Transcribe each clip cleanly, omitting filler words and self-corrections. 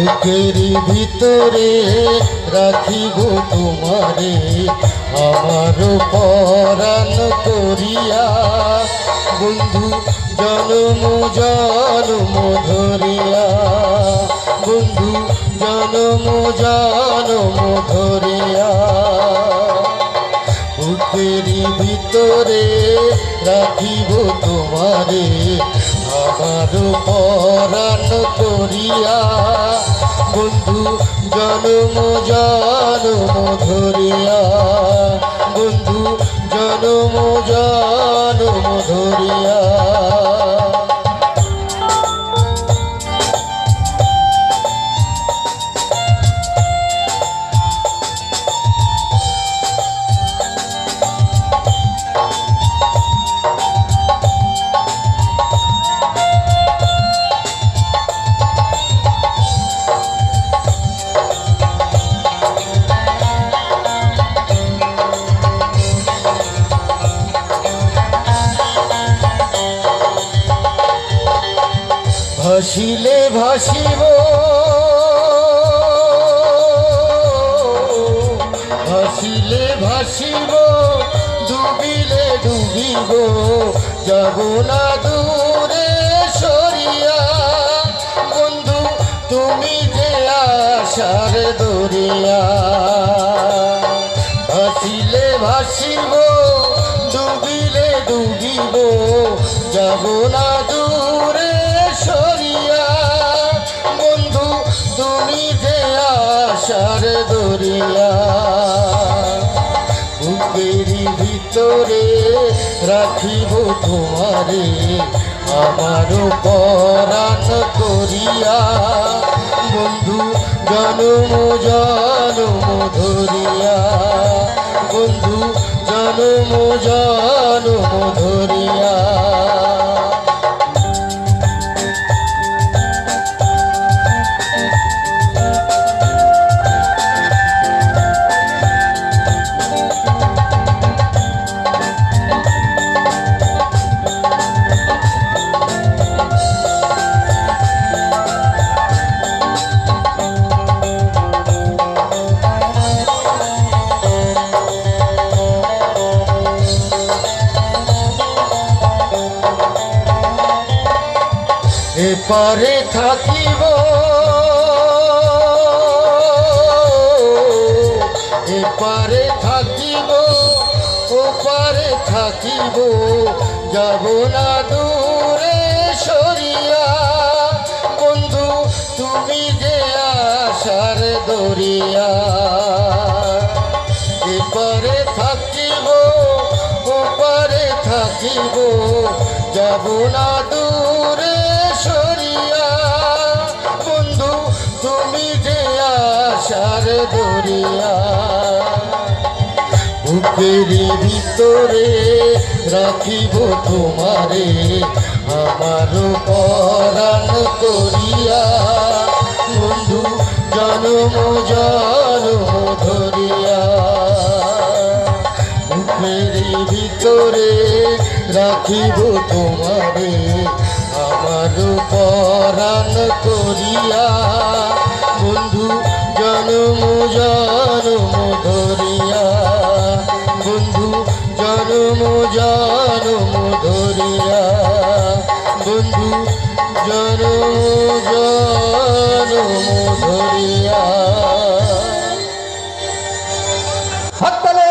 বুকের ভিতরে রাখিব তোমারে আমার পরাণ করিয়া বন্ধু জনম জনম ধরিয়া বন্ধু জনম জনম ধরিয়া বুকের ভিতরে রাখিব তোমারে আমার পরাণ করিয়া বন্ধু জনম জনম ধরিয়া বন্ধু জনম জনম ধরিয়া ভাসিলে ভাসিব ভাসিলে ভাসিব ডুবিলে ডুবিব যাব না দূরে সরিয়া বন্ধু তুমি যে আশার দরিয়া ভাসিলে ভাসিব ডুবিলে ডুবিব যাব না দূরে সরিয়া বন্ধু তুমি যে আশার দরিয়া বুকের ভিতরে রাখিব তোমারে আমার পরাণ করিয়া বন্ধু জনম জনম ধরিয়া বন্ধু জনম জনম ধরিয়া এপারে থাকিব এপারে থাকিব ওপারে থাকিব যাব না দূরে সরিয়া বন্ধু তুমি যে আশার দরিয়া এপারে থাকিব ওপারে থাকিব যাব না দূরে সরিয়া বন্ধু তুমি যে আশার দরিয়া বুকের ভিতরে রাখিব তোমারে আমার পরাণ করিয়া বন্ধু জনম জনম ধরিয়া বুকের ভিতরে রাখিব তোমারে আমার পরাণ করিয়া বন্ধু জনম জনম ধরিয়া বন্ধু জনম জনম ধরিয়া বন্ধু জনম জনম ধরিয়া হাততালি।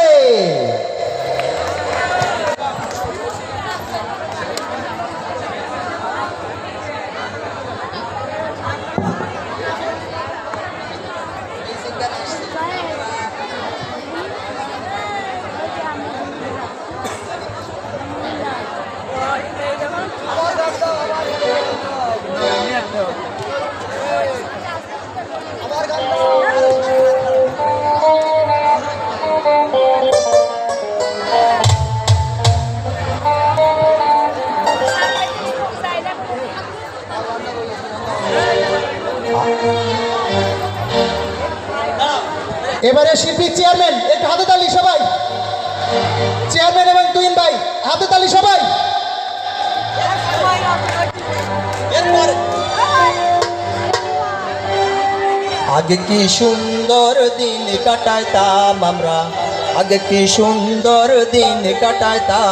এবারে শিল্পী চেয়ারম্যান একটু হাতে তালি সবাই, চেয়ারম্যান এবং তুহিন ভাই হাতে তালি সবাই। আগে কি সুন্দর দিন কাটাইতাম আমরা, আগে কি সুন্দর দিন কাটাইতাম।